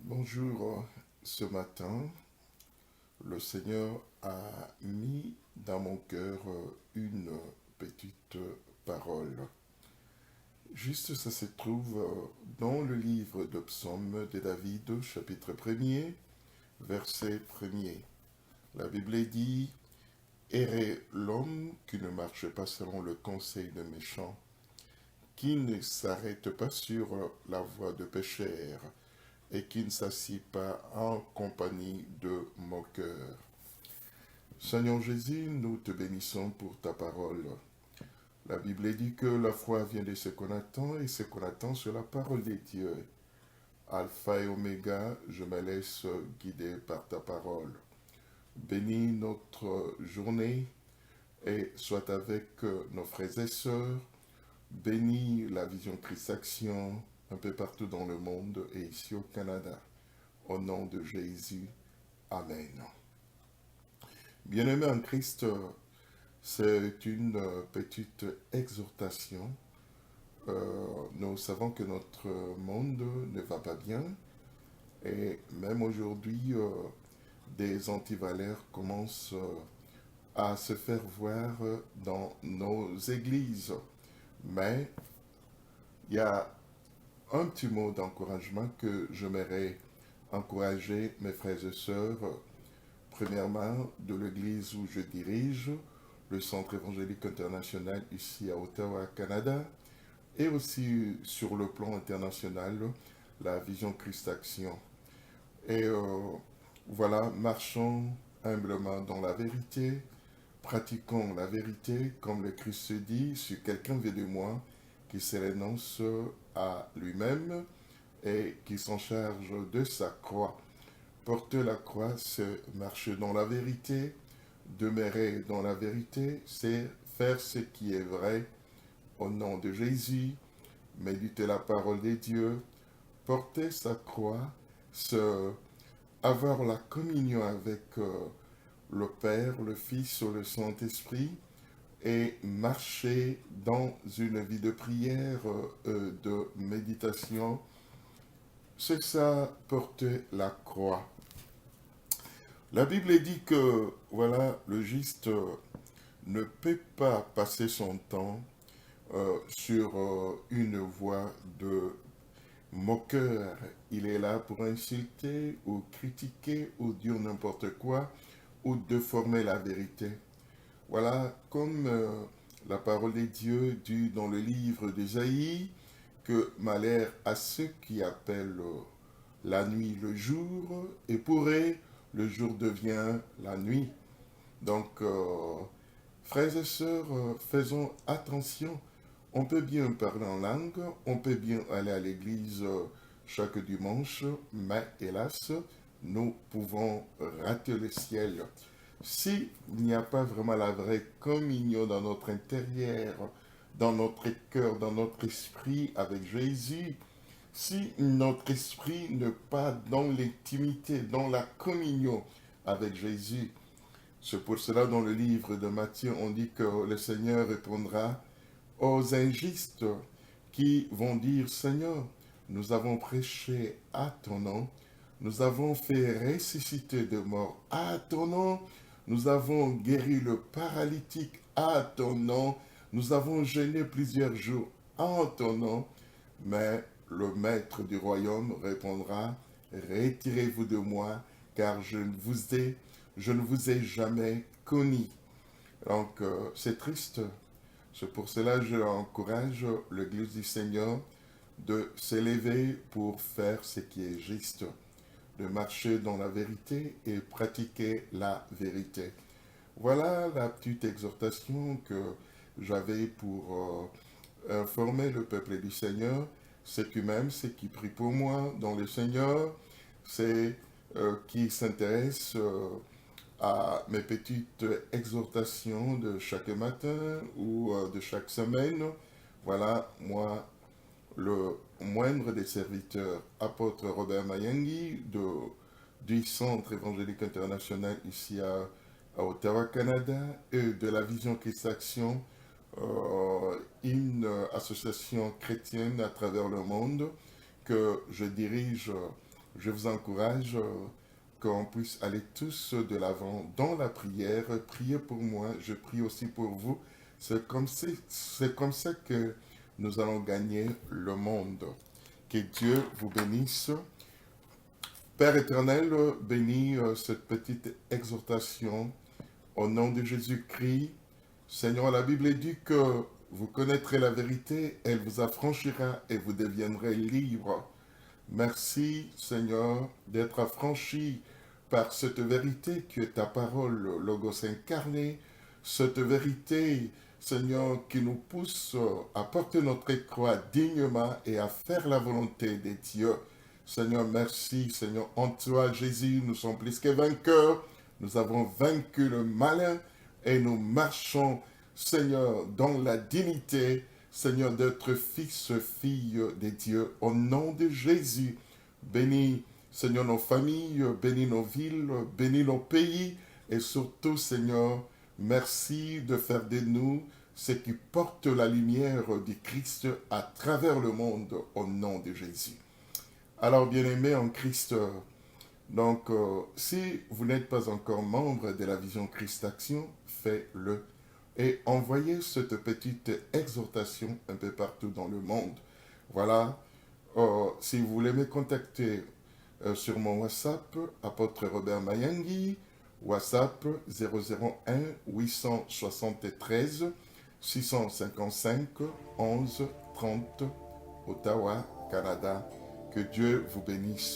Bonjour, ce matin, le Seigneur a mis dans mon cœur une petite parole. Juste ça se trouve dans le livre de Psaume de David, chapitre 1er, verset 1er. La Bible dit, errait l'homme qui ne marche pas selon le conseil de méchants, qui ne s'arrête pas sur la voie de pécheurs, et qui ne s'assit pas en compagnie de moqueurs. Seigneur Jésus, nous te bénissons pour ta parole. La Bible dit que la foi vient de ce qu'on attend et ce qu'on attend sur la parole de Dieu. Alpha et Oméga, je me laisse guider par ta parole. Bénis notre journée et sois avec nos frères et sœurs. Bénis la Vision Christ Action un peu partout dans le monde et ici au Canada. Au nom de Jésus. Amen. Bien-aimés en Christ, c'est une petite exhortation. Nous savons que notre monde ne va pas bien et même aujourd'hui, des antivaleurs commencent à se faire voir dans nos églises. Mais il y a un petit mot d'encouragement que j'aimerais encourager mes frères et sœurs. Premièrement, de l'église où je dirige, le Centre évangélique international ici à Ottawa, Canada, et aussi sur le plan international, la Vision Christ Action. Et voilà, marchons humblement dans la vérité, pratiquons la vérité, comme le Christ se dit, si quelqu'un veut de moi, qui se renonce à lui-même et qui s'en charge de sa croix. Porter la croix, c'est marcher dans la vérité, demeurer dans la vérité, c'est faire ce qui est vrai au nom de Jésus, méditer la parole de Dieu, porter sa croix, avoir la communion avec le Père, le Fils et le Saint-Esprit et marcher dans une vie de prière, de méditation. C'est ça, porter la croix. La Bible dit que, voilà, le juste ne peut pas passer son temps sur une voie de moqueur. Il est là pour insulter ou critiquer ou dire n'importe quoi ou déformer la vérité. Voilà, comme la parole de Dieu dit dans le livre d'Ésaïe, que malheur à ceux qui appellent la nuit le jour, et pour eux, le jour devient la nuit. Donc, frères et sœurs, faisons attention. On peut bien parler en langue, on peut bien aller à l'église chaque dimanche, mais hélas, nous pouvons rater le ciel. S'il n'y a pas vraiment la vraie communion dans notre intérieur, dans notre cœur, dans notre esprit avec Jésus, si notre esprit n'est pas dans l'intimité, dans la communion avec Jésus, c'est pour cela dans le livre de Matthieu, on dit que le Seigneur répondra aux injustes qui vont dire, Seigneur, nous avons prêché à ton nom, nous avons fait ressusciter de morts à ton nom, nous avons guéri le paralytique à ton nom, nous avons jeûné plusieurs jours en ton nom, mais le maître du royaume répondra, retirez-vous de moi, car je ne vous ai jamais connu. Donc, c'est triste. C'est pour cela que j'encourage l'Église du Seigneur de s'élever pour faire ce qui est juste, de marcher dans la vérité et pratiquer la vérité. Voilà la petite exhortation que j'avais pour informer le peuple du Seigneur. Ceux qui m'aiment, ceux qui prient pour moi dans le Seigneur, c'est qui s'intéressent à mes petites exhortations de chaque matin ou de chaque semaine. Voilà, moi, le moindre des serviteurs, apôtre Robert Mayengi, du Centre évangélique international ici à Ottawa, Canada, et de la Vision Christ Action, une association chrétienne à travers le monde que je dirige je vous encourage qu'on puisse aller tous de l'avant dans la prière. Priez pour moi, je prie aussi pour vous. C'est comme ça que nous allons gagner le monde. Que Dieu vous bénisse. Père éternel, bénis cette petite exhortation au nom de Jésus-Christ. Seigneur, la Bible dit que vous connaîtrez la vérité, elle vous affranchira et vous deviendrez libres. Merci, Seigneur, d'être affranchi par cette vérité qui est ta parole, Logos incarné, cette vérité, Seigneur, qui nous pousse à porter notre croix dignement et à faire la volonté de Dieu. Seigneur, merci, Seigneur, en toi, Jésus, nous sommes plus que vainqueurs, nous avons vaincu le malin et nous marchons, Seigneur, dans la dignité, Seigneur, d'être fils, fille de Dieu. Au nom de Jésus, bénis, Seigneur, nos familles, bénis nos villes, bénis nos pays. Et surtout, Seigneur, merci de faire de nous ceux qui portent la lumière du Christ à travers le monde, au nom de Jésus. Alors, bien-aimés en Christ, donc, si vous n'êtes pas encore membre de la Vision Christ Action, faites-le. Et envoyez cette petite exhortation un peu partout dans le monde. Voilà. Si vous voulez me contacter sur mon WhatsApp, apôtre Robert Mayangui, WhatsApp 001 873 655 11 30, Ottawa, Canada. Que Dieu vous bénisse.